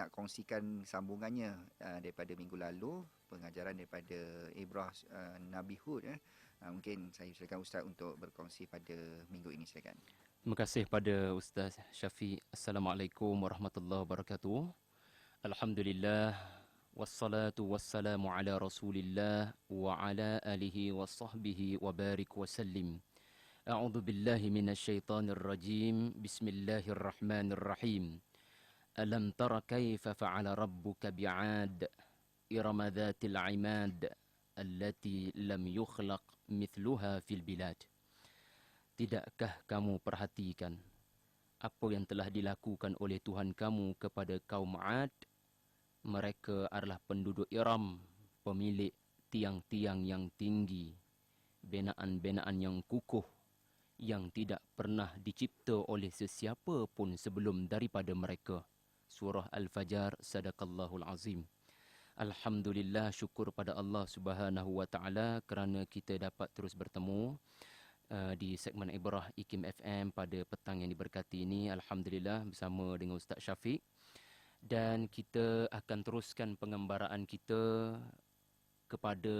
nak kongsikan sambungannya daripada minggu lalu, pengajaran daripada Ibrah Nabi Hud. Mungkin saya silakan Ustaz untuk berkongsi pada minggu ini, silakan. Terima kasih pada Ustaz Syafiq. Assalamualaikum warahmatullahi wabarakatuh. Alhamdulillah wassalatu wassalamu ala Rasulillah wa ala alihi wa sahbihi wa barik wa sallim. A'udzu billahi minasyaitonir rajim. Bismillahirrahmanirrahim. Alam tara kaifa fa'ala rabbuka bi'ad irama dhatil 'imad allati lam yukhlaq mithluha fil bilad. Tidakkah kamu perhatikan apa yang telah dilakukan oleh Tuhan kamu kepada kaum 'Ad? Mereka adalah penduduk Iram, pemilik tiang-tiang yang tinggi, binaan-binaan yang kukuh, yang tidak pernah dicipta oleh sesiapa pun sebelum daripada mereka. Surah Al-Fajr, Sadaqallahul Azim. Alhamdulillah, syukur pada Allah Subhanahu wa taala kerana kita dapat terus bertemu di segmen Ibrah IKIM FM pada petang yang diberkati ini. Alhamdulillah, bersama dengan Ustaz Syafiq, dan kita akan teruskan pengembaraan kita kepada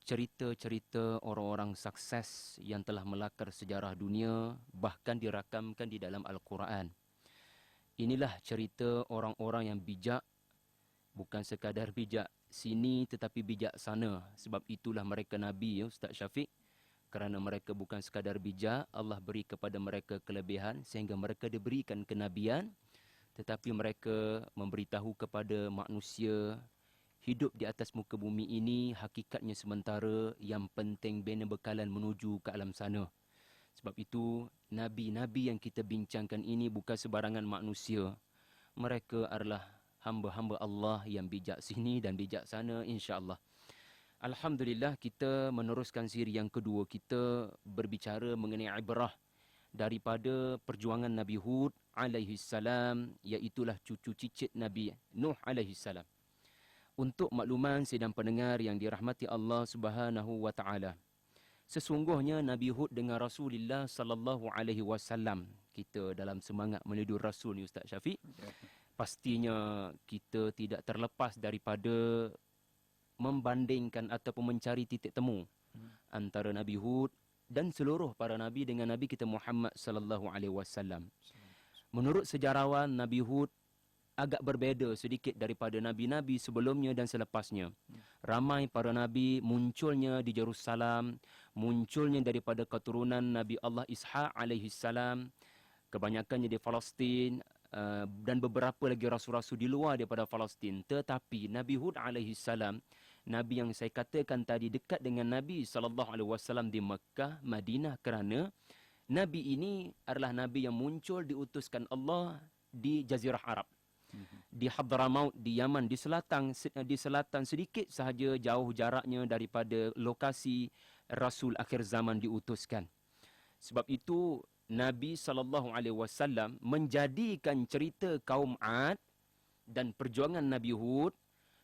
cerita-cerita orang-orang sukses yang telah melakar sejarah dunia, bahkan dirakamkan di dalam Al-Quran. Inilah cerita orang-orang yang bijak, bukan sekadar bijak sini tetapi bijak sana. Sebab itulah mereka Nabi, ya Ustaz Syafiq. Kerana mereka bukan sekadar bijak, Allah beri kepada mereka kelebihan sehingga mereka diberikan kenabian, tetapi mereka memberitahu kepada manusia hidup di atas muka bumi ini hakikatnya sementara, yang penting bina bekalan menuju ke alam sana. Sebab itu nabi-nabi yang kita bincangkan ini bukan sebarangan manusia. Mereka adalah hamba-hamba Allah yang bijak sini dan bijak sana, insya-Allah. Alhamdulillah, kita meneruskan siri yang kedua. Kita berbicara mengenai ibrah daripada perjuangan Nabi Hud alaihi salam, iaitulah cucu cicit Nabi Nuh alaihi salam. Untuk makluman sidang pendengar yang dirahmati Allah Subhanahu wa taala, sesungguhnya Nabi Hud dengan Rasulullah sallallahu alaihi wasallam, kita dalam semangat menidur Rasul ni Ustaz Syafiq, pastinya kita tidak terlepas daripada membandingkan ataupun mencari titik temu antara Nabi Hud dan seluruh para nabi dengan Nabi kita Muhammad sallallahu alaihi wasallam. Menurut sejarawan, Nabi Hud agak berbeza sedikit daripada nabi-nabi sebelumnya dan selepasnya. Ramai para nabi munculnya di Jerusalem, munculnya daripada keturunan Nabi Allah Ishaq alaihi salam, kebanyakannya di Palestin, dan beberapa lagi rasul-rasul di luar daripada Palestin. Tetapi Nabi Hud alaihi salam, nabi yang saya katakan tadi, dekat dengan Nabi sallallahu alaihi wasallam di Mekah, Madinah, kerana nabi ini adalah nabi yang muncul diutuskan Allah di Jazirah Arab, di Hadramaut di Yaman, di selatan sedikit sahaja jauh jaraknya daripada lokasi Rasul akhir zaman diutuskan. Sebab itu Nabi SAW menjadikan cerita kaum 'Ad dan perjuangan Nabi Hud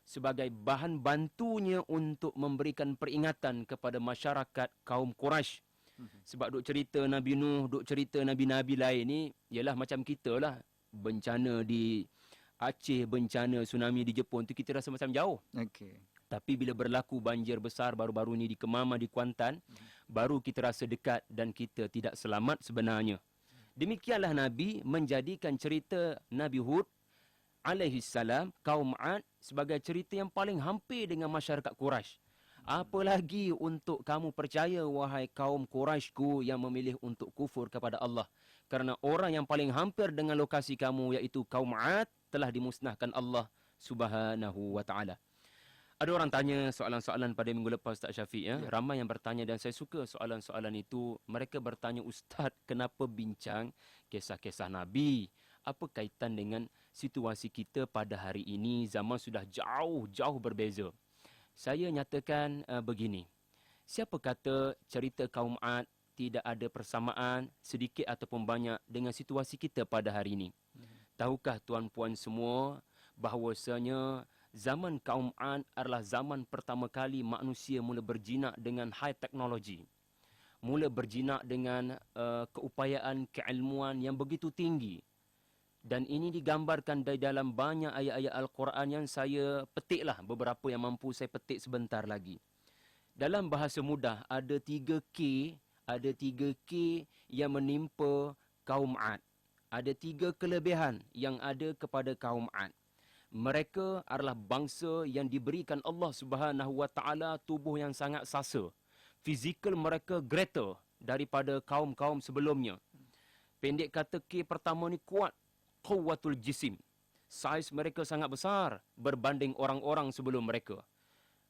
sebagai bahan bantunya untuk memberikan peringatan kepada masyarakat kaum Quraisy. Sebab duk cerita Nabi Nuh, duk cerita Nabi-Nabi lain ni, ialah macam kita lah. Bencana di Aceh, bencana tsunami di Jepun tu kita rasa macam jauh. Okey. Tapi bila berlaku banjir besar baru-baru ni di Kemama, di Kuantan, baru kita rasa dekat dan kita tidak selamat sebenarnya. Demikianlah Nabi menjadikan cerita Nabi Hud alaihi salam, kaum 'Ad, sebagai cerita yang paling hampir dengan masyarakat Quraisy. Apalagi untuk kamu percaya, wahai kaum Quraisyku yang memilih untuk kufur kepada Allah. Kerana orang yang paling hampir dengan lokasi kamu, iaitu kaum 'Ad, telah dimusnahkan Allah Subhanahu wa taala. Ada orang tanya soalan-soalan pada minggu lepas, Ustaz Syafiq, ya. Ramai yang bertanya dan saya suka soalan-soalan itu. Mereka bertanya, Ustaz, kenapa bincang kisah-kisah Nabi? Apa kaitan dengan situasi kita pada hari ini? Zaman sudah jauh-jauh berbeza. Saya nyatakan begini. Siapa kata cerita kaum 'Ad tidak ada persamaan sedikit ataupun banyak dengan situasi kita pada hari ini? Tahukah tuan-puan semua bahawasanya zaman kaum 'Ad adalah zaman pertama kali manusia mula berjinak dengan high teknologi. Mula berjinak dengan keupayaan keilmuan yang begitu tinggi. Dan ini digambarkan di dalam banyak ayat-ayat Al-Quran yang saya petiklah. Beberapa yang mampu saya petik sebentar lagi. Dalam bahasa mudah, ada 3K yang menimpa kaum Ad. Ada 3 kelebihan yang ada kepada kaum Ad. Mereka adalah bangsa yang diberikan Allah Subhanahu Wa Taala tubuh yang sangat sasa. Fizikal mereka greater daripada kaum-kaum sebelumnya. Pendek kata, K pertama ni kuat. Quwwatul jisim. Saiz mereka sangat besar berbanding orang-orang sebelum mereka.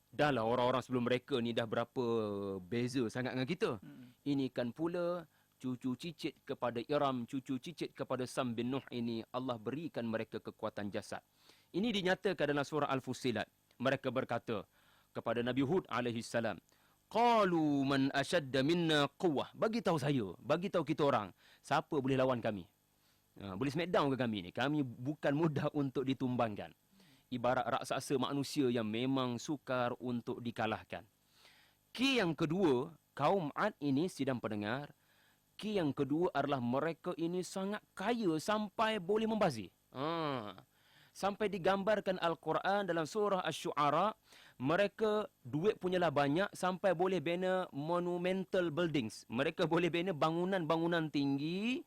Dah lah orang-orang sebelum mereka ni dah berapa beza sangat dengan kita. Ini kan pula cucu cicit kepada Iram, cucu cicit kepada Sam bin Nuh ini Allah berikan mereka kekuatan jasad. Ini dinyatakan dalam surah Al-Fussilat. Mereka berkata kepada Nabi Hud alaihi salam, qalu man ashadda minna quwwah. Bagi tahu saya, bagi tahu kita orang, siapa boleh lawan kami? Boleh smackdown ke kami ni? Kami bukan mudah untuk ditumbangkan. Ibarat raksasa manusia yang memang sukar untuk dikalahkan. Ki yang kedua, kaum Ad ini sidang pendengar, ki yang kedua adalah mereka ini sangat kaya sampai boleh membazir. Sampai digambarkan Al-Quran dalam surah Asy-Syu'ara, mereka duit punyalah banyak sampai boleh bina monumental buildings. Mereka boleh bina bangunan-bangunan tinggi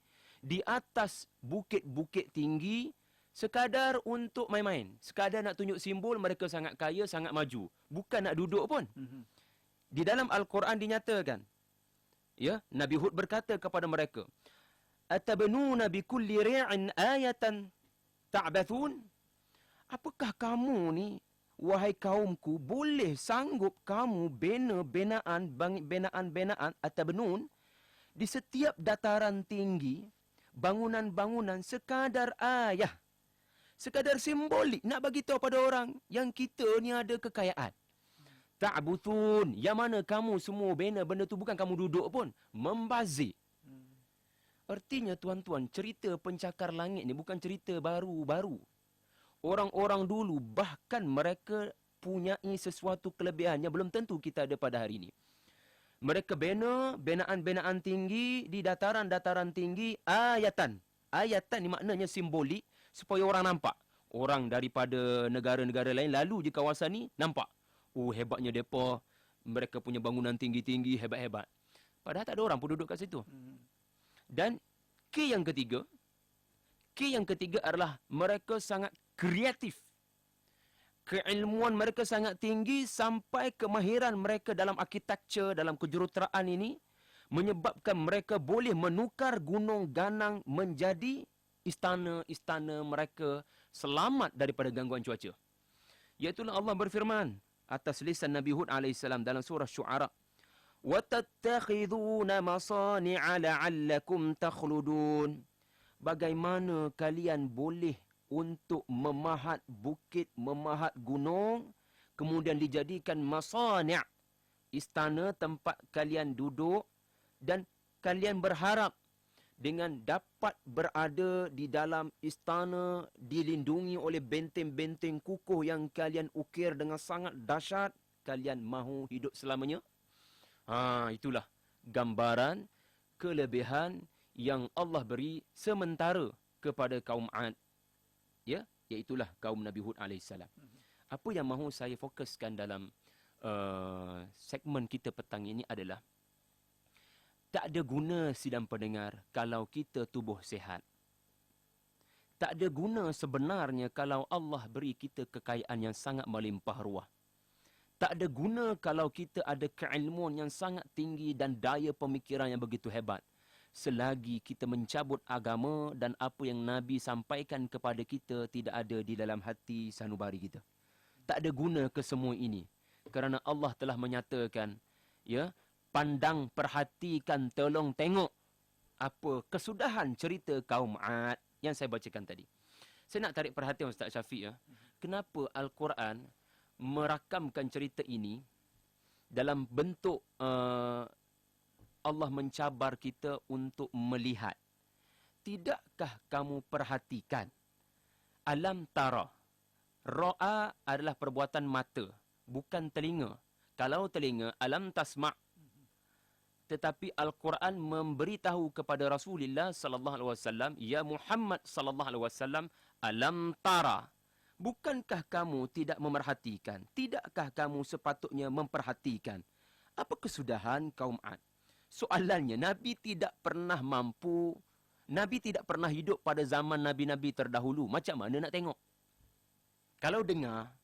di atas bukit-bukit tinggi sekadar untuk main-main. Sekadar nak tunjuk simbol mereka sangat kaya, sangat maju. Bukan nak duduk pun. Di dalam Al-Quran dinyatakan, ya, Nabi Hud berkata kepada mereka, atabnuna bikulli ri'in ayatan ta'bathun? Apakah kamu ni, wahai kaumku, boleh sanggup kamu bina binaan atabnun di setiap dataran tinggi, bangunan-bangunan sekadar ayah, sekadar simbolik nak bagi tahu pada orang yang kita ni ada kekayaan. Ta'butun, yang mana kamu semua bina benda tu bukan kamu duduk pun, membazir. Artinya tuan-tuan, cerita pencakar langit ni bukan cerita baru-baru. Orang-orang dulu bahkan mereka punyai sesuatu kelebihan yang belum tentu kita ada pada hari ini. Mereka bina binaan-binaan tinggi di dataran-dataran tinggi ayatan. Ayatan ni maknanya simbolik supaya orang nampak. Orang daripada negara-negara lain lalu di kawasan ni nampak. Oh, hebatnya mereka. Mereka punya bangunan tinggi-tinggi, hebat-hebat. Padahal tak ada orang pun duduk kat situ. Dan key yang ketiga adalah mereka sangat kreatif. Keilmuan mereka sangat tinggi sampai kemahiran mereka dalam arkitektur, dalam kejuruteraan ini menyebabkan mereka boleh menukar gunung ganang menjadi istana-istana mereka selamat daripada gangguan cuaca. Iaitulah Allah berfirman atas lisan Nabi Hud AS dalam surah Syu'ara. وَتَتَّخِذُونَ مَصَانِعَ لَعَلَّكُمْ تَخْلُدُونَ. Bagaimana kalian boleh untuk memahat bukit, memahat gunung, kemudian dijadikan masani', istana tempat kalian duduk, dan kalian berharap dengan dapat berada di dalam istana dilindungi oleh benteng-benteng kukuh yang kalian ukir dengan sangat dahsyat, kalian mahu hidup selamanya? Itulah gambaran kelebihan yang Allah beri sementara kepada kaum Ad. Ya, iaitulah kaum Nabi Hud alaihissalam. Apa yang mahu saya fokuskan dalam segmen kita petang ini adalah tak ada guna sidang pendengar kalau kita tubuh sihat. Tak ada guna sebenarnya kalau Allah beri kita kekayaan yang sangat melimpah ruah. Tak ada guna kalau kita ada keilmuan yang sangat tinggi dan daya pemikiran yang begitu hebat, selagi kita mencabut agama dan apa yang Nabi sampaikan kepada kita tidak ada di dalam hati sanubari kita. Tak ada guna kesemua ini. Kerana Allah telah menyatakan, ya, pandang, perhatikan, tolong tengok apa kesudahan cerita kaum Ad yang saya bacakan tadi. Saya nak tarik perhatian Ustaz Syafiq, ya. Kenapa Al-Quran merakamkan cerita ini dalam bentuk Allah mencabar kita untuk melihat. Tidakkah kamu perhatikan? Alam tara. Ra'a adalah perbuatan mata, bukan telinga. Kalau telinga, alam tasma'. tetapi Al-Quran memberitahu kepada Rasulullah sallallahu alaihi wasallam, ya Muhammad sallallahu alaihi wasallam, alam tara, bukankah kamu tidak memerhatikan? Tidakkah kamu sepatutnya memperhatikan apa kesudahan kaum Ad? Soalannya, Nabi tidak pernah mampu, Nabi tidak pernah hidup pada zaman Nabi-Nabi terdahulu. Macam mana nak tengok? Kalau dengar,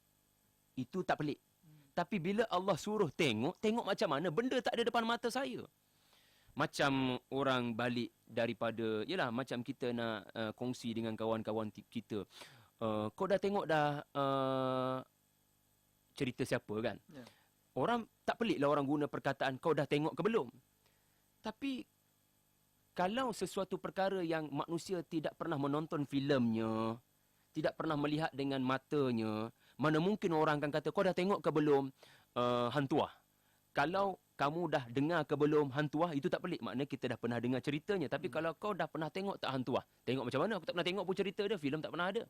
itu tak pelik. Tapi bila Allah suruh tengok, tengok macam mana? Benda tak ada depan mata saya. Macam orang balik daripada, yalah, macam kita nak kongsi dengan kawan-kawan kita. Kau dah tengok dah cerita siapa kan? Yeah. Orang tak pelik lah orang guna perkataan kau dah tengok ke belum? Tapi kalau sesuatu perkara yang manusia tidak pernah menonton filemnya, tidak pernah melihat dengan matanya, mana mungkin orang akan kata kau dah tengok ke belum Hantuah? Kalau kamu dah dengar ke belum Hantuah, itu tak pelik, maknanya kita dah pernah dengar ceritanya. Tapi kalau kau dah pernah tengok tak Hantuah? Tengok macam mana? Aku tak pernah tengok pun cerita dia, filem tak pernah ada.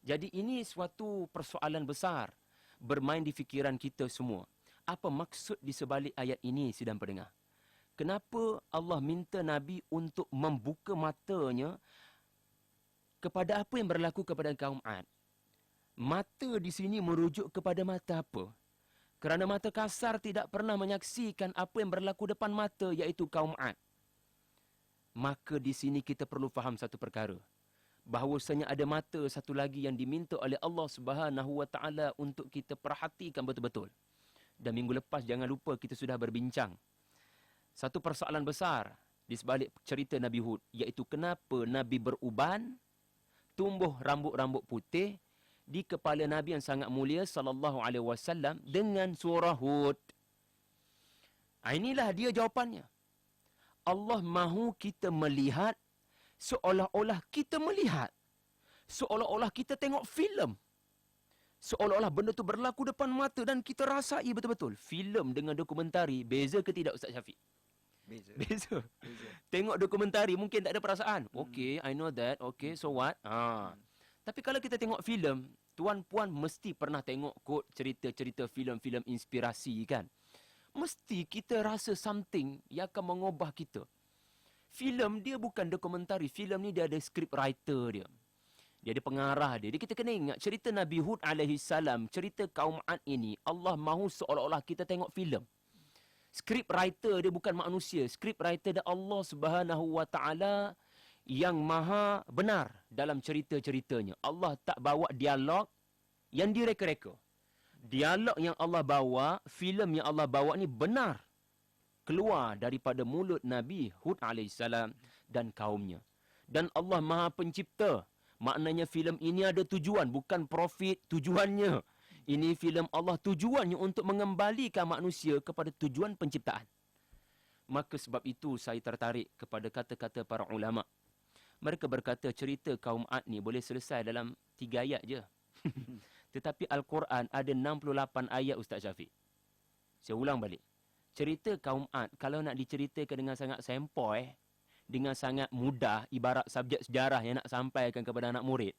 Jadi ini suatu persoalan besar bermain di fikiran kita semua. Apa maksud di sebalik ayat ini, sidang pendengar? Kenapa Allah minta Nabi untuk membuka matanya kepada apa yang berlaku kepada kaum Ad? Mata di sini merujuk kepada mata apa? Kerana mata kasar tidak pernah menyaksikan apa yang berlaku depan mata, iaitu kaum Ad. Maka di sini kita perlu faham satu perkara. Bahawasanya ada mata satu lagi yang diminta oleh Allah Subhanahu Wa Taala untuk kita perhatikan betul-betul. Dan minggu lepas jangan lupa kita sudah berbincang satu persoalan besar di sebalik cerita Nabi Hud, iaitu kenapa Nabi beruban, tumbuh rambut-rambut putih di kepala Nabi yang sangat mulia sallallahu alaihi wasallam dengan surah Hud. Inilah dia jawapannya. Allah mahu kita melihat seolah-olah kita melihat. Seolah-olah kita tengok filem. Seolah-olah benda tu berlaku depan mata dan kita rasai betul-betul. Filem dengan dokumentari, beza ke tidak Ustaz Syafiq? Beza. Tengok dokumentari mungkin tak ada perasaan. Okay, I know that. Okay, so what? Tapi kalau kita tengok filem, tuan-puan mesti pernah tengok kot cerita-cerita filem-filem inspirasi kan? Mesti kita rasa something yang akan mengubah kita. Filem dia bukan dokumentari. Filem ni dia ada script writer dia. Dia ada pengarah dia. Jadi kita kena ingat cerita Nabi Hud alaihi salam, cerita kaum Ad ini, Allah mahu seolah-olah kita tengok filem. Script writer dia bukan manusia. Script writer dia Allah Subhanahu Wa Taala yang maha benar dalam cerita-ceritanya. Allah tak bawa dialog yang direka-reka. Dialog yang Allah bawa, filem yang Allah bawa ni benar keluar daripada mulut Nabi Hud alaihissalam dan kaumnya. Dan Allah maha pencipta. Maknanya filem ini ada tujuan, bukan profit tujuannya. Ini filem Allah tujuannya untuk mengembalikan manusia kepada tujuan penciptaan. Maka sebab itu saya tertarik kepada kata-kata para ulama. Mereka berkata cerita kaum Ad ni boleh selesai dalam 3 ayat je. Tetapi Al-Quran ada 68 ayat Ustaz Syafiq. Saya ulang balik. Cerita kaum Ad kalau nak diceritakan dengan sangat sempoi, dengan sangat mudah, ibarat subjek sejarah yang nak sampaikan kepada anak murid,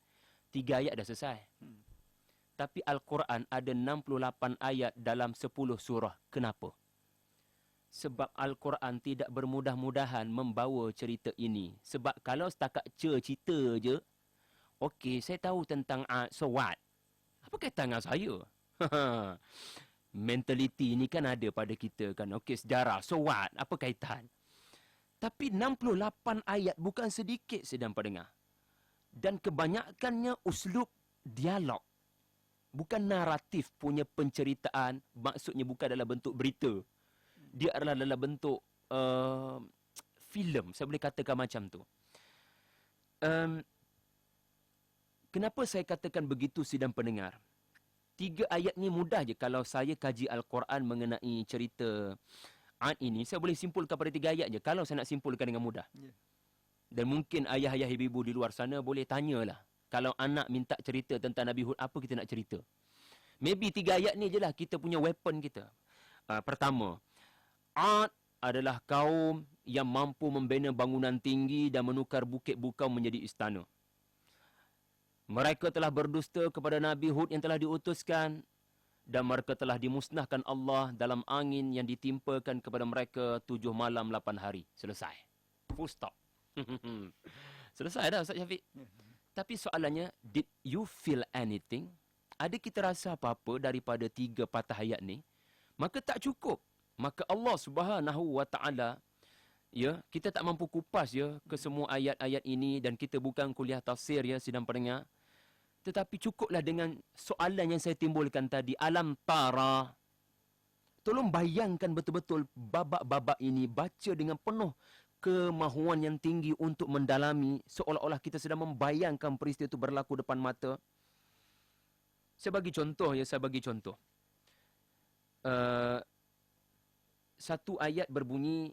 3 ayat dah selesai. Tapi Al-Quran ada 68 ayat dalam 10 surah. Kenapa? Sebab Al-Quran tidak bermudah-mudahan membawa cerita ini. Sebab kalau setakat cerita je, okey, saya tahu tentang so what? Apa kaitan dengan saya? Mentality ni kan ada pada kita kan. Okey, sejarah, so what? Apa kaitan? Tapi 68 ayat bukan sedikit sedang pendengar. Dan kebanyakannya uslub dialog. Bukan naratif punya penceritaan, maksudnya bukan dalam bentuk berita. Dia adalah dalam bentuk filem, saya boleh katakan macam tu. Kenapa saya katakan begitu sidang pendengar? 3 ayat ni mudah je kalau saya kaji Al-Quran mengenai cerita Ad ini, saya boleh simpulkan pada 3 ayat je kalau saya nak simpulkan dengan mudah. Dan mungkin ayah-ayah ibu-ibu di luar sana boleh tanyalah. Kalau anak minta cerita tentang Nabi Hud, apa kita nak cerita? Maybe 3 ayat ni je lah kita punya weapon kita. Pertama, Ad adalah kaum yang mampu membina bangunan tinggi dan menukar bukit bukau menjadi istana. Mereka telah berdusta kepada Nabi Hud yang telah diutuskan dan mereka telah dimusnahkan Allah dalam angin yang ditimpakan kepada mereka 7 malam 8 hari. Selesai. Full stop. Selesai dah Ustaz Syafiq. Tapi soalannya, did you feel anything? Ada kita rasa apa-apa daripada 3 patah ayat ni? Maka tak cukup. Maka Allah Subhanahu wa taala, ya, kita tak mampu kupas ya ke semua ayat-ayat ini, dan kita bukan kuliah tafsir ya sidang pendengar. Tetapi cukuplah dengan soalan yang saya timbulkan tadi. Alam tara. Tolong bayangkan betul-betul babak-babak ini. Baca dengan penuh kemahuan yang tinggi untuk mendalami. Seolah-olah kita sedang membayangkan peristiwa itu berlaku depan mata. Saya bagi contoh ya, saya bagi contoh. Satu ayat berbunyi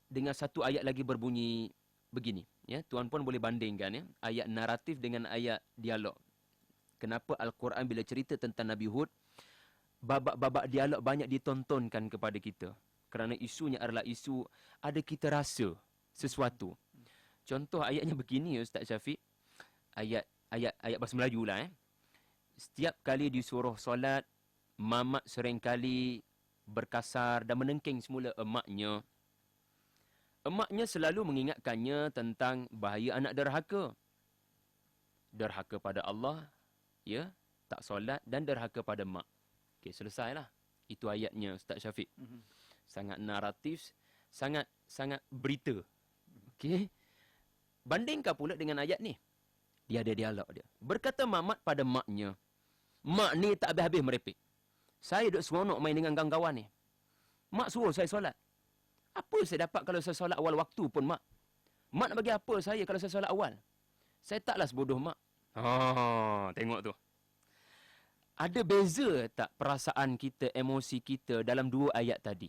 dengan satu ayat lagi berbunyi begini. Ya, tuan puan boleh bandingkan ya. Ayat naratif dengan ayat dialog. Kenapa Al-Quran bila cerita tentang Nabi Hud, babak-babak dialog banyak ditontonkan kepada kita. Kerana isunya adalah isu ada kita rasa sesuatu. Contoh ayatnya begini Ustaz Syafiq. Ayat bahasa Melayu lah. Setiap kali disuruh solat, mamat seringkali berkasar dan menengking semula emaknya. Emaknya selalu mengingatkannya tentang bahaya anak derhaka. Derhaka pada Allah, ya, tak solat, dan derhaka pada mak. Okey, selesailah. Itu ayatnya Ustaz Syafiq. Sangat naratif, sangat berita. Okey. Bandingkan pula dengan ayat ni. Dia ada dialog dia. Berkata mamat pada maknya, mak ni tak habis-habis merepek. Saya duduk seronok main dengan kawan-kawan ni. Mak suruh saya solat. Apa saya dapat kalau saya solat awal waktu pun, mak? Mak nak bagi apa saya kalau saya solat awal? Saya taklah sebodoh mak. Tengok tu. Ada beza tak perasaan kita, emosi kita dalam 2 ayat tadi?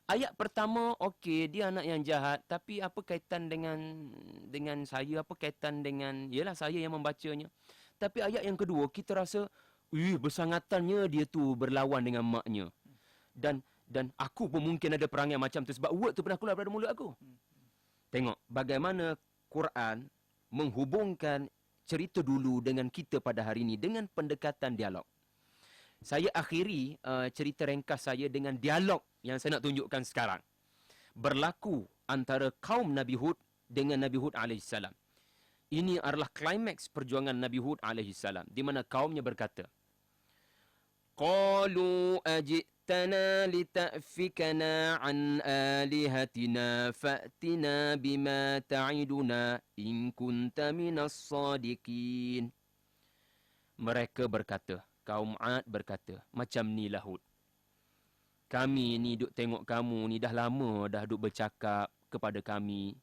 Ayat pertama, okey, dia anak yang jahat, tapi apa kaitan dengan saya? Apa kaitan dengan, yalah, saya yang membacanya. Tapi ayat yang kedua, kita rasa, bersangatannya dia tu berlawan dengan maknya. Dan aku pun mungkin ada perangai macam tu sebab word tu pernah keluar daripada mulut aku. Tengok bagaimana Quran menghubungkan cerita dulu dengan kita pada hari ini dengan pendekatan dialog. Saya akhiri cerita ringkas saya dengan dialog yang saya nak tunjukkan sekarang. Berlaku antara kaum Nabi Hud dengan Nabi Hud alaihissalam. Ini adalah klimaks perjuangan Nabi Hud alaihissalam, di mana kaumnya berkata, Qalu ajitana lita'fikana an alihatina fa'tina bima ta'iduna in kunta minas sadiqin. Mereka berkata, kaum Ad berkata, macam ni lah Hud. Kami ni duk tengok kamu ni dah lama dah duk bercakap kepada kami.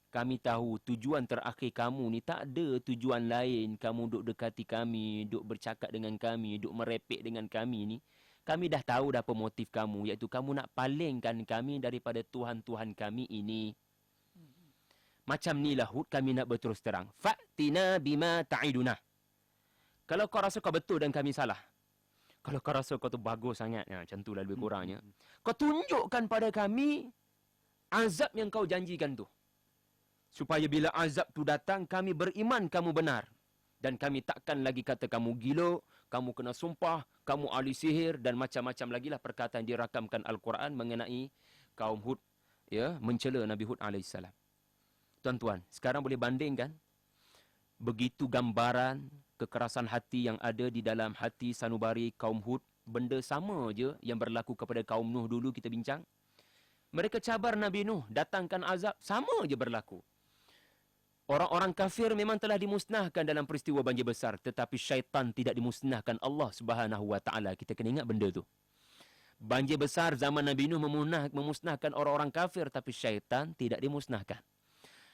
Kami tahu tujuan terakhir kamu ni tak ada tujuan lain. Kamu duk dekati kami, duk bercakap dengan kami, duk merepek dengan kami ni. Kami dah tahu dah apa motif kamu, iaitu kamu nak palingkan kami daripada Tuhan-Tuhan kami ini. Macam ni lah Hud, kami nak berterus terang. Fa'tina bima ta'iduna. Kalau kau rasa kau betul dan kami salah. Kalau kau rasa kau tu bagus sangat, macam tu lah lebih kurangnya. Kau tunjukkan pada kami azab yang kau janjikan tu. Supaya bila azab tu datang, kami beriman kamu benar. Dan kami takkan lagi kata kamu gila, kamu kena sumpah, kamu ahli sihir, dan macam-macam lagi lah perkataan dirakamkan Al-Quran mengenai kaum Hud, ya, mencela Nabi Hud alaihissalam. Tuan-tuan, sekarang boleh bandingkan begitu gambaran kekerasan hati yang ada di dalam hati sanubari kaum Hud. Benda sama je yang berlaku kepada kaum Nuh dulu kita bincang. Mereka cabar Nabi Nuh, datangkan azab, sama je berlaku. Orang-orang kafir memang telah dimusnahkan dalam peristiwa banjir besar, tetapi syaitan tidak dimusnahkan Allah Subhanahu wa taala. Kita kena ingat benda tu. Banjir besar zaman Nabi Nuh memusnahkan orang-orang kafir, tapi syaitan tidak dimusnahkan.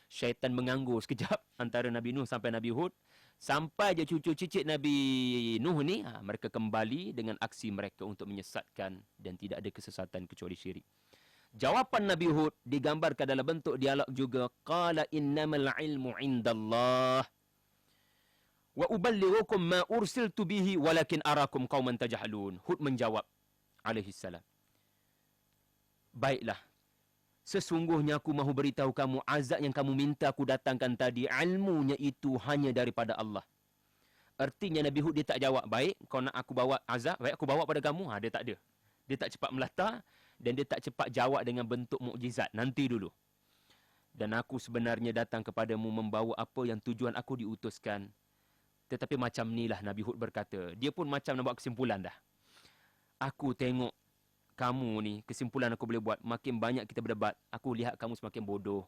Syaitan menganggur sekejap antara Nabi Nuh sampai Nabi Hud, sampai je cucu cicit Nabi Nuh ni, mereka kembali dengan aksi mereka untuk menyesatkan, dan tidak ada kesesatan kecuali syirik. Jawapan Nabi Hud digambarkan dalam bentuk dialog juga. Qala innamal ilmu indallah wa uballighukum ma ursiltu bihi walakin arakum qauman tajhalun. Hud menjawab alaihissalam, baiklah, sesungguhnya aku mahu beritahu kamu azab yang kamu minta aku datangkan tadi, ilmunya itu hanya daripada Allah. Artinya Nabi Hud dia tak jawab, baik kau nak aku bawa azab, baik aku bawa pada kamu. Dia tak ada. Dia tak cepat melata dan dia tak cepat jawab dengan bentuk mukjizat. Nanti dulu. Dan aku sebenarnya datang kepadamu membawa apa yang tujuan aku diutuskan. Tetapi macam inilah Nabi Hud berkata. Dia pun macam nak buat kesimpulan dah. Aku tengok kamu ni, kesimpulan aku boleh buat, makin banyak kita berdebat, aku lihat kamu semakin bodoh.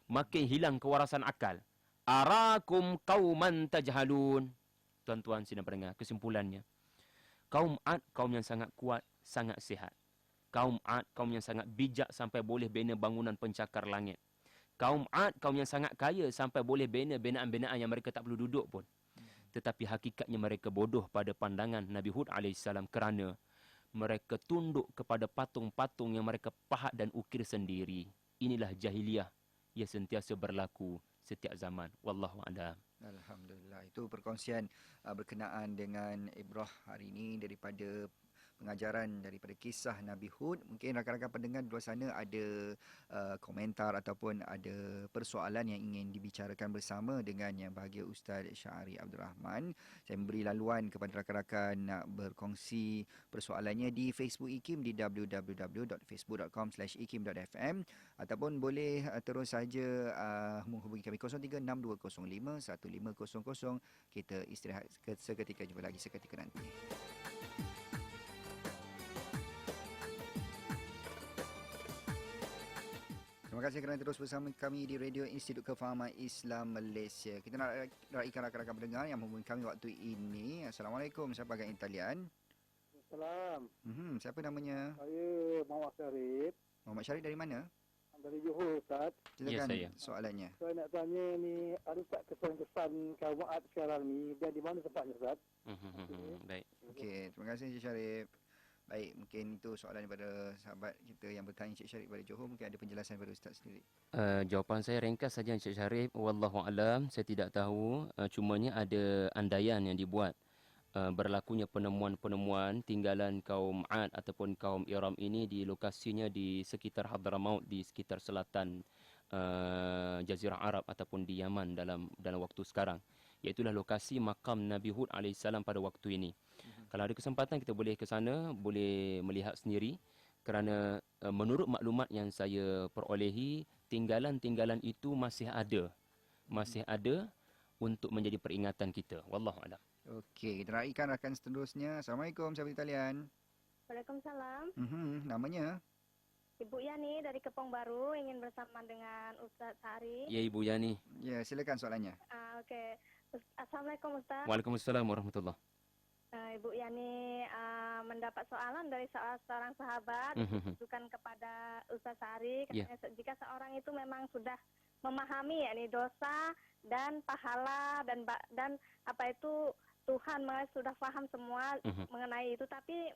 Makin hilang kewarasan akal. Arakum qauman tajhalun. Tuan-tuan sidang pendengar, kesimpulannya. Kaum Ad, kaum yang sangat kuat, sangat sihat. Kaum Ad, kaum yang sangat bijak sampai boleh bina bangunan pencakar langit. Kaum Ad, kaum yang sangat kaya sampai boleh bina binaan-binaan yang mereka tak perlu duduk pun. Tetapi hakikatnya mereka bodoh pada pandangan Nabi Hud AS kerana mereka tunduk kepada patung-patung yang mereka pahat dan ukir sendiri. Inilah jahiliah yang sentiasa berlaku setiap zaman. Wallahu a'lam. Alhamdulillah. Itu perkongsian berkenaan dengan Ibrah hari ini daripada pengajaran daripada kisah Nabi Hud. Mungkin rakan-rakan pendengar di luar sana ada komentar ataupun ada persoalan yang ingin dibicarakan bersama dengan Yang Bahagia Ustaz Syahri Abdul Rahman. Saya memberi laluan kepada rakan-rakan nak berkongsi persoalannya di Facebook IKIM di www.facebook.com/ikim.fm ataupun boleh terus saja menghubungi kami 0362051500. Kita istirahat seketika, jumpa lagi seketika nanti. Terima kasih kerana terus bersama kami di Radio Institut Kefahaman Islam Malaysia. Kita nak raikan rakan-rakan pendengar yang menghubungi kami waktu ini. Assalamualaikum, siapa agak Italian? Assalamualaikum. Siapa namanya? Saya Muhammad Syarif. Muhammad Syarif dari mana? Dari Johor, Ustaz. Silakan saya. soalannya. Saya nak tanya ni, ada tak kesan-kesan kaum Mu'ad sekarang ni dan di mana tempatnya, Ustaz? Baik. Okey, terima kasih Encik Syarif. Baik, mungkin itu soalan daripada sahabat kita yang bertanya Encik Syarif daripada Johor. Mungkin ada penjelasan daripada Ustaz sendiri. Jawapan saya ringkas saja Encik Syarif. Wallahu alam, saya tidak tahu. Cumanya ada andaian yang dibuat. Berlakunya penemuan-penemuan tinggalan kaum Ad ataupun kaum Iram ini di lokasinya di sekitar Hadramaut, di sekitar selatan Jazirah Arab ataupun di Yaman dalam waktu sekarang. Iaitulah lokasi makam Nabi Hud AS pada waktu ini. Kalau ada kesempatan kita boleh ke sana, boleh melihat sendiri kerana menurut maklumat yang saya perolehi, tinggalan-tinggalan itu masih ada. Masih ada untuk menjadi peringatan kita. Wallahu a'lam. Okey, kita raikan rakan seterusnya. Assalamualaikum, sahabat Italian. Waalaikumsalam. Namanya? Ibu Yani dari Kepong Baru ingin bersama dengan Ustaz Syahri. Ya, Ibu Yani. Ya, silakan soalannya. Okey. Assalamualaikum Ustaz. Waalaikumsalam warahmatullahi. Ibu Yani mendapat soalan dari seorang sahabat ditujukan kepada Ustaz Syahri. Katanya jika seorang itu memang sudah memahami yakni dosa dan pahala dan apa itu Tuhan sudah faham semua mengenai itu, tapi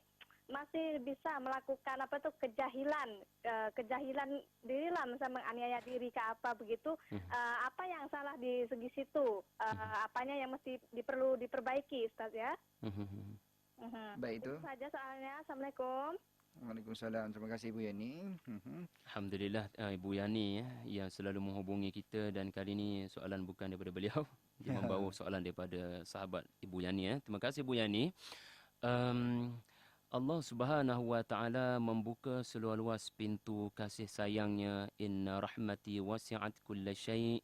masih bisa melakukan apa itu kejahilan dirilah, misalnya menganiaya diri ke apa begitu, apa yang salah di segi situ, apanya yang mesti perlu diperbaiki, Ustaz ya. Baik, itu saja soalnya. Assalamualaikum. Waalaikumsalam. Terima kasih Ibu Yani. Alhamdulillah Ibu Yani yang selalu menghubungi kita, dan kali ini soalan bukan daripada beliau. Dia membawa soalan daripada sahabat Ibu Yani. Terima kasih Ibu Yani. Allah Subhanahu wa taala membuka seluas-luas pintu kasih sayangnya. Inna rahmati wasi'at kulla syai'.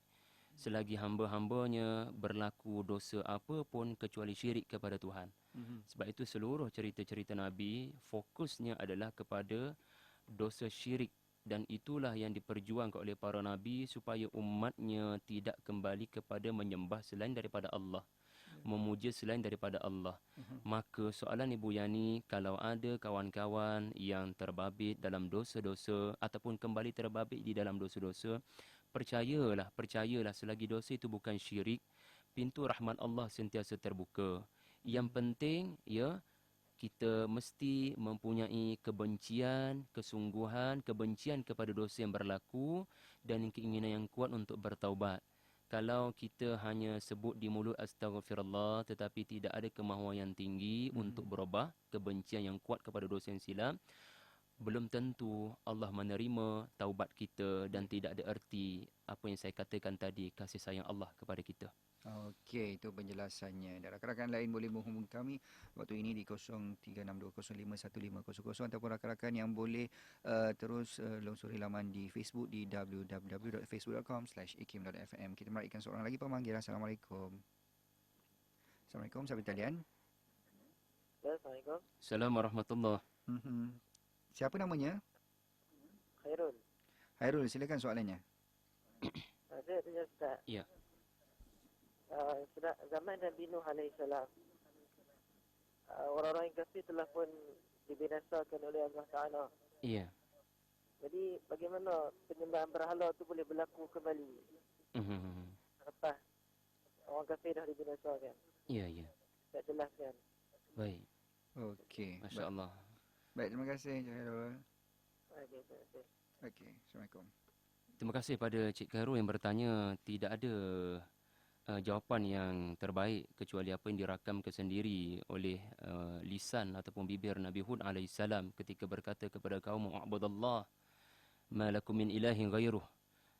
Selagi hamba-hambanya berlaku dosa apa pun kecuali syirik kepada Tuhan. Sebab itu seluruh cerita-cerita Nabi fokusnya adalah kepada dosa syirik, dan itulah yang diperjuangkan oleh para Nabi supaya umatnya tidak kembali kepada menyembah selain daripada Allah, memuja selain daripada Allah. Maka soalan Ibu Yani, kalau ada kawan-kawan yang terbabit dalam dosa-dosa ataupun kembali terbabit di dalam dosa-dosa, percayalah selagi dosa itu bukan syirik, pintu rahmat Allah sentiasa terbuka. Yang penting kita mesti mempunyai kesungguhan kebencian kepada dosa yang berlaku dan keinginan yang kuat untuk bertaubat. Kalau kita hanya sebut di mulut astaghfirullah tetapi tidak ada kemahuan yang tinggi untuk berubah, kebencian yang kuat kepada dosa yang silap, belum tentu Allah menerima taubat kita dan tidak ada erti apa yang saya katakan tadi, kasih sayang Allah kepada kita. Okey, itu penjelasannya. Dan rakan-rakan lain boleh menghubungi kami waktu ini di 0362051500 ataupun rakan-rakan yang boleh terus longsori laman di Facebook di www.facebook.com/ikim.fm. Kita meraihkan seorang lagi pemanggil. Assalamualaikum. Assalamualaikum, sahabat talian. Assalamualaikum. Assalamualaikum warahmatullahi. Siapa namanya? Khairul. Hairul, silakan soalannya. Saya tanya Ustaz. Ya. Zaman Nabi Nuh alaihissalam, orang-orang yang kafir telah pun dibinasakan oleh Allah Ta'ala. Iya. Jadi bagaimana penyembahan berhala itu boleh berlaku kembali lepas orang kafir dah dibinasakan? Iya, iya. Tak jelaskan. Baik. Okey. Masya Allah. Baik, terima kasih Encik Hairul. Okey, terima kasih. Okey, Assalamualaikum. Terima kasih pada Cik Khairul yang bertanya. Tidak ada jawapan yang terbaik kecuali apa yang dirakamkan sendiri oleh lisan ataupun bibir Nabi Hud alaihissalam ketika berkata kepada kaum, "U'budallah ma lakum min ilahin ghairuh."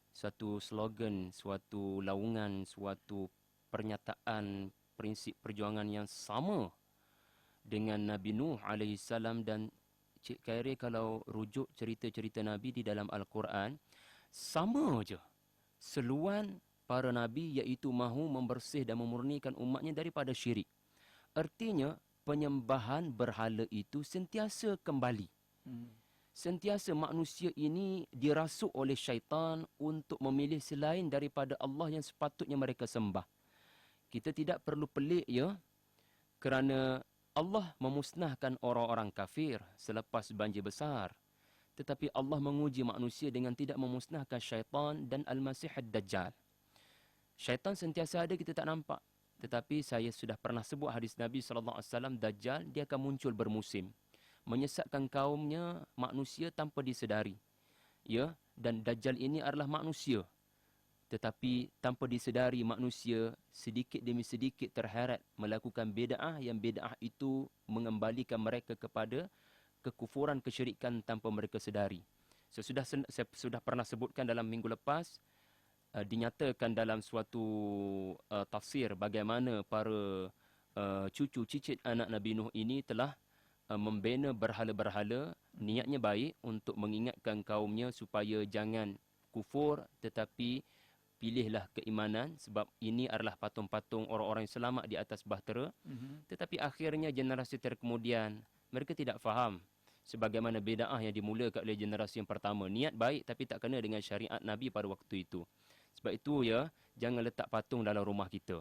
Satu slogan, suatu laungan, suatu pernyataan prinsip perjuangan yang sama dengan Nabi Nuh alaihissalam. Dan Cik Khairi kalau rujuk cerita-cerita Nabi di dalam Al-Quran, sama je seluan para Nabi, iaitu mahu membersih dan memurnikan umatnya daripada syirik. Artinya penyembahan berhala itu sentiasa kembali. Sentiasa manusia ini dirasuk oleh syaitan untuk memilih selain daripada Allah yang sepatutnya mereka sembah. Kita tidak perlu pelik ya, kerana Allah memusnahkan orang-orang kafir selepas banjir besar. Tetapi Allah menguji manusia dengan tidak memusnahkan syaitan dan Al-Masih Ad-Dajjal. Syaitan sentiasa ada, kita tak nampak. Tetapi saya sudah pernah sebut hadis Nabi SAW, Dajjal dia akan muncul bermusim, menyesatkan kaumnya manusia tanpa disedari. Ya, dan Dajjal ini adalah manusia. Tetapi tanpa disedari manusia sedikit demi sedikit terheret melakukan bid'ah, yang bid'ah itu mengembalikan mereka kepada kekufuran, kesyirikan tanpa mereka sedari. Saya sudah pernah sebutkan dalam minggu lepas, dinyatakan dalam suatu tafsir bagaimana para cucu cicit anak Nabi Nuh ini telah membina berhala-berhala, niatnya baik untuk mengingatkan kaumnya supaya jangan kufur, tetapi pilihlah keimanan sebab ini adalah patung-patung orang-orang yang selamat di atas bahtera. Tetapi akhirnya generasi terkemudian mereka tidak faham sebagaimana bid'ah yang dimulakan oleh generasi yang pertama. Niat baik tapi tak kena dengan syariat Nabi pada waktu itu. Sebab itu ya, jangan letak patung dalam rumah kita.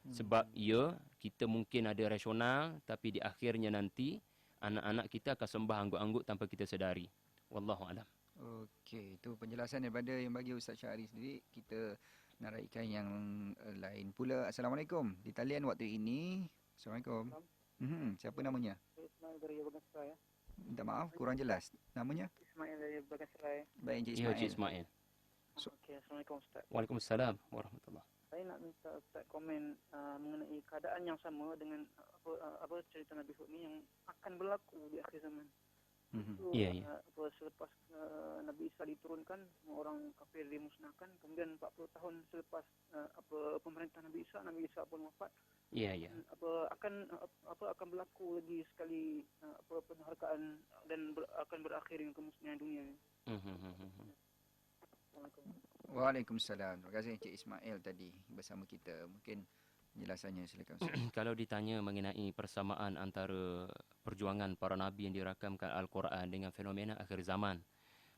Sebab ya, kita mungkin ada rasional, tapi di akhirnya nanti anak-anak kita akan sembah anggut-anggut tanpa kita sedari. Wallahualam. Okey, itu penjelasan daripada yang bagi Ustaz Syahri sendiri. Kita nak raikan yang lain pula. Assalamualaikum. Di talian waktu ini. Assalamualaikum. Siapa namanya? Ismail dari Bagasrai. Minta maaf, kurang jelas. Namanya? Ismail dari Bagasrai. Baik, Encik Ya, Ismail. Cik Ismail. Okey, Assalamualaikum Ustaz. Waalaikumsalam warahmatullahi. Saya nak minta Ustaz komen mengenai keadaan yang sama dengan apa cerita Nabi Hud ni yang akan berlaku di akhir zaman. Itu, Ya, ya. Selepas Nabi Isa diturunkan, semua orang kafir dimusnahkan. Kemudian 40 tahun selepas pemerintah Nabi Isa pun wafat. Ya, ya. Akan berlaku lagi sekali penghargaan dan akan berakhir dengan kemusnahan dunia. Assalamualaikum. Waalaikumsalam. Terima kasih Encik Ismail tadi bersama kita. Mungkin penjelasannya silakan Ustaz. Kalau ditanya mengenai persamaan antara perjuangan para Nabi yang dirakamkan Al-Quran dengan fenomena akhir zaman,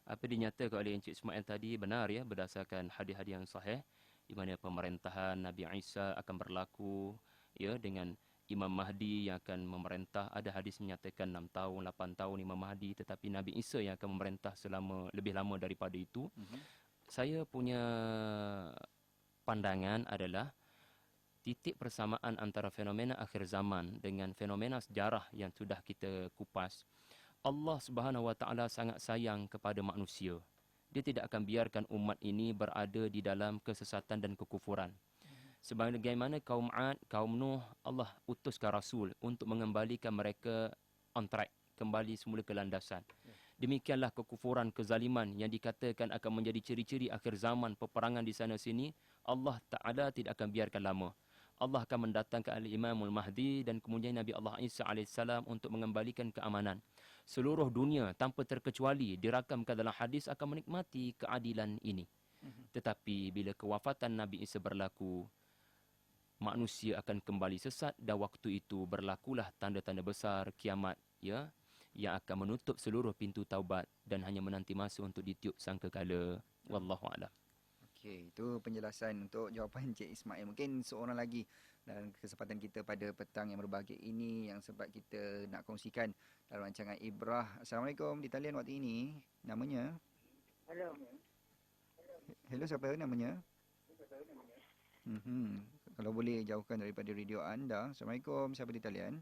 apa dinyatakan oleh Encik Ismail tadi benar ya, berdasarkan hadis-hadis yang sahih, di mana pemerintahan Nabi Isa akan berlaku ya dengan Imam Mahdi yang akan memerintah. Ada hadis menyatakan 6 tahun, 8 tahun Imam Mahdi, tetapi Nabi Isa yang akan memerintah selama lebih lama daripada itu. Saya punya pandangan adalah titik persamaan antara fenomena akhir zaman dengan fenomena sejarah yang sudah kita kupas. Allah Subhanahu Wa Taala sangat sayang kepada manusia. Dia tidak akan biarkan umat ini berada di dalam kesesatan dan kekufuran. Sebagaimana kaum Ad, kaum Nuh, Allah utuskan Rasul untuk mengembalikan mereka on track, kembali semula ke landasan. Demikianlah kekufuran, kezaliman yang dikatakan akan menjadi ciri-ciri akhir zaman, peperangan di sana sini. Allah Ta'ala tidak akan biarkan lama. Allah akan mendatangkan Al-Imamul Mahdi dan kemudian Nabi Allah Isa AS untuk mengembalikan keamanan. Seluruh dunia tanpa terkecuali dirakamkan dalam hadis akan menikmati keadilan ini. Tetapi bila kewafatan Nabi Isa berlaku, manusia akan kembali sesat dan waktu itu berlakulah tanda-tanda besar kiamat, ya, yang akan menutup seluruh pintu taubat dan hanya menanti masa untuk ditiup sangkakala. Wallahu a'lam. Okey, itu penjelasan untuk jawapan Cik Ismail. Mungkin seorang lagi dalam kesempatan kita pada petang yang berbahagia ini yang sempat kita nak kongsikan dalam rancangan Ibrah. Assalamualaikum, di talian waktu ini. Namanya? Hello. Hello, siapa namanya? Kalau boleh jauhkan daripada radio anda. Assalamualaikum, siapa di talian?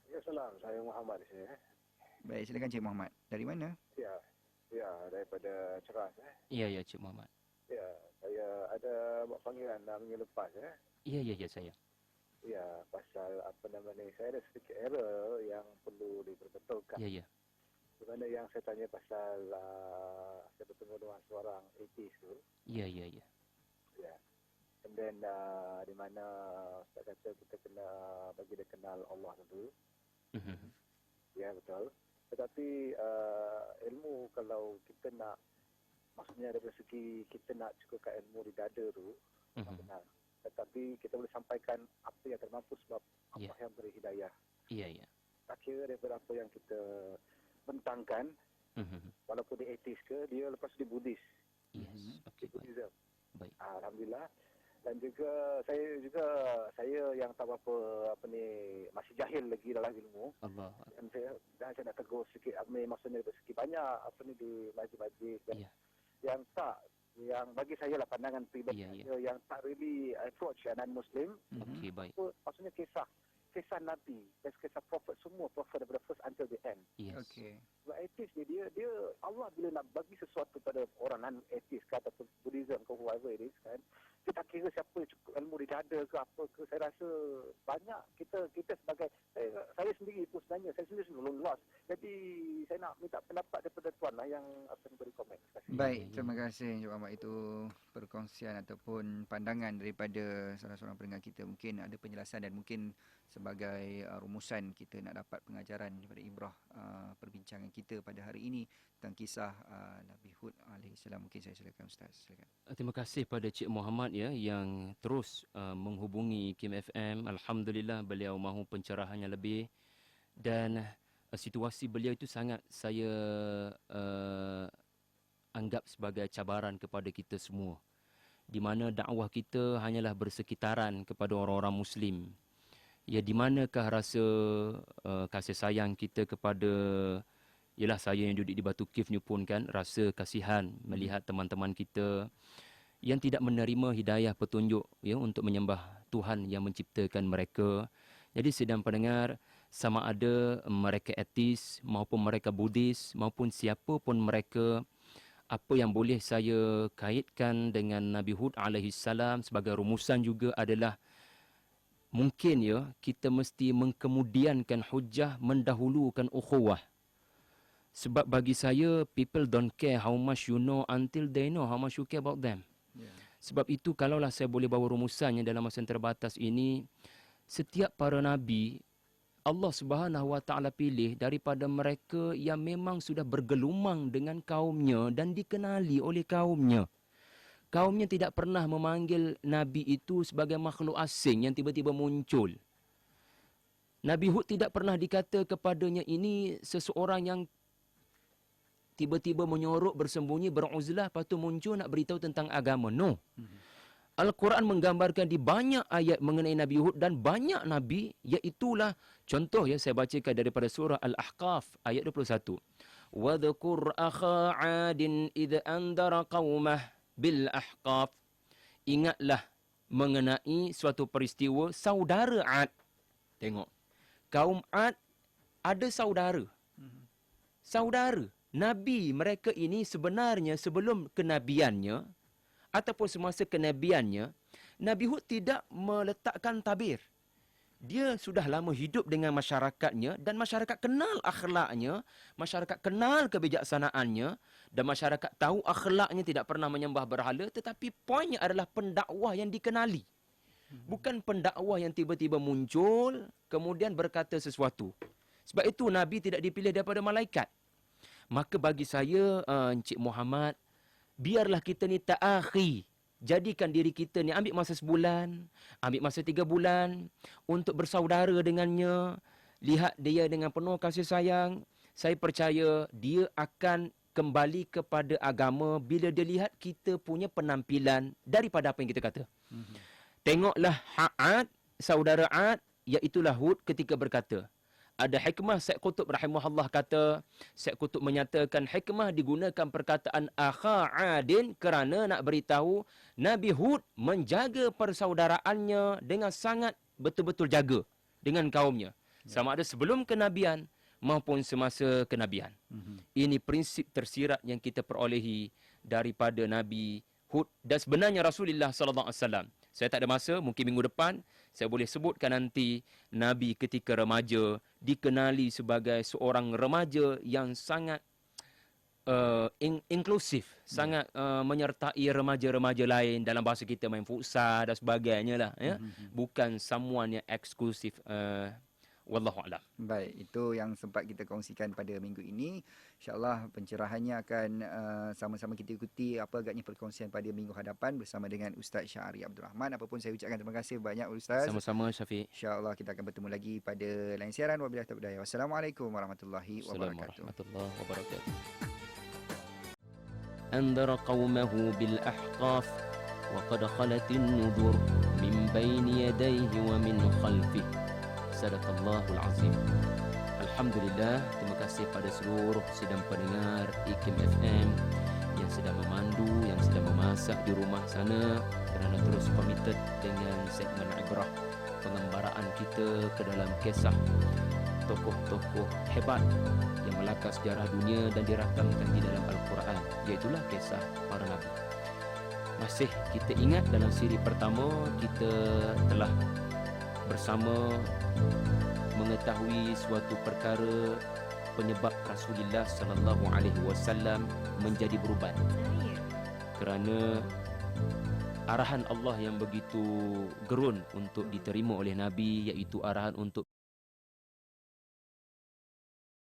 Ya, salam. Saya Muhammad di sini. Baik, silakan Cik Muhammad. Dari mana? Ya, daripada Ceras. Ya, Cik Muhammad. Ya, saya ada buat panggilan minggu lepas. Ya, saya. Ya, pasal apa nama ni, saya ada sedikit error yang perlu diperbetulkan. Ya. Di mana yang saya tanya pasal saya bertemu dengan seorang atheist tu. Ya. Ya. And then di mana saya kata kita kena bagi dia kenal Allah dulu. Ya, betul. Tetapi ilmu kalau kita nak, maksudnya dari segi kita nak cukupkan ilmu di dada tu, benar. Tetapi kita boleh sampaikan apa yang termampu sebab Allah yang beri hidayah. Ya. Tak kira daripada apa yang kita bentangkan, walaupun dia atheist ke, dia lepas dia Buddhis. Yes. Dia Buddhism. Baik. Alhamdulillah. Dan juga saya yang tak apa ni, masih jahil lagi dalam ilmu. Allah. Dan saya nak tegur sikit, maksudnya dari segi banyak di majlis-majlis yang bagi saya lah pandangan peribadi saya yang tak really approach non-Muslim. Okey, baik. Maksudnya kisah Nabi dan kisah Prophet, semua Prophet daripada first until the end. Yes. Okey. Sebab atheist ni dia Allah bila nak bagi sesuatu pada orang non-atheist ke ataupun Buddhism ke whoever it is kan, dia tak kira siapa yang cukup ilmu di dada ke apa ke. Saya rasa banyak kita sebagai saya sendiri pun sebenarnya saya sendiri belum luas. Jadi saya nak minta pendapat daripada tuan lah yang akan beri komen. Terima kasih. Baik, terima kasih Encik Muhammad. Itu perkongsian ataupun pandangan daripada salah seorang pendengar kita. Mungkin ada penjelasan dan mungkin sebagai rumusan kita nak dapat pengajaran daripada Ibrah perbincangan kita pada hari ini tentang kisah Nabi Hud alaihissalam. Mungkin saya silakan Ustaz. Silakan. Terima kasih pada Cik Muhammad ya yang terus menghubungi Kim FM. Alhamdulillah beliau mahu pencerahannya lebih dan situasi beliau itu sangat saya anggap sebagai cabaran kepada kita semua. Di mana dakwah kita hanyalah bersekitaran kepada orang-orang Muslim. Ya, di manakah rasa kasih sayang kita kepada, ialah saya yang duduk di Batu Kif ni pun kan, rasa kasihan melihat teman-teman kita yang tidak menerima hidayah petunjuk ya untuk menyembah Tuhan yang menciptakan mereka. Jadi sedang pendengar, sama ada mereka etis maupun mereka Buddhis maupun siapa pun mereka, apa yang boleh saya kaitkan dengan Nabi Hud alaihissalam sebagai rumusan juga adalah mungkin ya kita mesti mengkemudiankan hujah mendahulukan ukhuwah. Sebab bagi saya people don't care how much you know until they know how much you care about them. Yeah. Sebab itu kalaulah saya boleh bawa rumusannya dalam masa yang terbatas ini, setiap para nabi Allah Subhanahu Wa Taala pilih daripada mereka yang memang sudah bergelumang dengan kaumnya dan dikenali oleh kaumnya. Kaumnya tidak pernah memanggil Nabi itu sebagai makhluk asing yang tiba-tiba muncul. Nabi Hud tidak pernah dikata kepadanya ini seseorang yang tiba-tiba menyorok, bersembunyi, beruzlah, lepas tu muncul nak beritahu tentang agama. No. Al-Quran menggambarkan di banyak ayat mengenai Nabi Hud dan banyak Nabi, iaitulah contoh ya saya bacakan daripada surah Al-Ahqaf ayat 21. وَذْكُرْ أَخَا عَادٍ إِذْ أَنْذَرَ قَوْمَهُ bil-ahqaf. Ingatlah mengenai suatu peristiwa saudara Ad. Tengok. Kaum Ad ada saudara. Saudara. Nabi mereka ini sebenarnya sebelum kenabiannya ataupun semasa kenabiannya, Nabi Hud tidak meletakkan tabir. dia sudah lama hidup dengan masyarakatnya dan masyarakat kenal akhlaknya, masyarakat kenal kebijaksanaannya dan masyarakat tahu akhlaknya tidak pernah menyembah berhala, tetapi poinnya adalah pendakwah yang dikenali. Bukan pendakwah yang tiba-tiba muncul kemudian berkata sesuatu. Sebab itu Nabi tidak dipilih daripada malaikat. Maka bagi saya, Encik Muhammad, biarlah kita ni ta'akhi. Jadikan diri kita ni, ambil masa sebulan, ambil masa 3 bulan untuk bersaudara dengannya. Lihat dia dengan penuh kasih sayang. Saya percaya dia akan kembali kepada agama bila dia lihat kita punya penampilan daripada apa yang kita kata. Tengoklah Ad, saudara Ad, iaitulah Hud ketika berkata. Ada hikmah, Syekh Qutb rahimahullah kata, Syekh Qutb menyatakan hikmah digunakan perkataan akha adin kerana nak beritahu Nabi Hud menjaga persaudaraannya dengan sangat betul-betul jaga dengan kaumnya. Sama ada sebelum kenabian maupun semasa kenabian. Ini prinsip tersirat yang kita perolehi daripada Nabi Hud. Dan sebenarnya Rasulullah SAW, saya tak ada masa, mungkin minggu depan saya boleh sebutkan nanti Nabi ketika remaja dikenali sebagai seorang remaja yang sangat inklusif, sangat menyertai remaja-remaja lain, dalam bahasa kita main futsal dan sebagainya lah, ya. Bukan someone yang eksklusif. Wallahu a'lam. Baik, itu yang sempat kita kongsikan pada minggu ini. InsyaAllah pencerahannya akan sama-sama kita ikuti apa agaknya perkongsian pada minggu hadapan bersama dengan Ustaz Syahri Abdul Rahman. Apapun saya ucapkan terima kasih banyak Ustaz. Sama-sama Syafiq. InsyaAllah kita akan bertemu lagi pada lain siaran. Wabillahi taufiq wal hidayah. Wassalamualaikum warahmatullahi wabarakatuh. Warahmatullahi wabarakatuh. Andara qawmahu bil ahqaf wa qad khalatin nudur min bayni yadayhi wa min khalfih. Sadaqallahul azim. Alhamdulillah, terima kasih pada seluruh sidang pendengar IKIM FM yang sedang memandu, yang sedang memasak di rumah sana kerana terus komited dengan segmen ibrah, pengembaraan kita ke dalam kisah tokoh-tokoh hebat yang melakar sejarah dunia dan dirakamkan di dalam Al-Quran, iaitulah kisah para nabi. Masih kita ingat dalam siri pertama kita telah bersama mengetahui suatu perkara penyebab Rasulullah sallallahu alaihi wasallam menjadi berubat. Kerana arahan Allah yang begitu gerun untuk diterima oleh Nabi, iaitu arahan untuk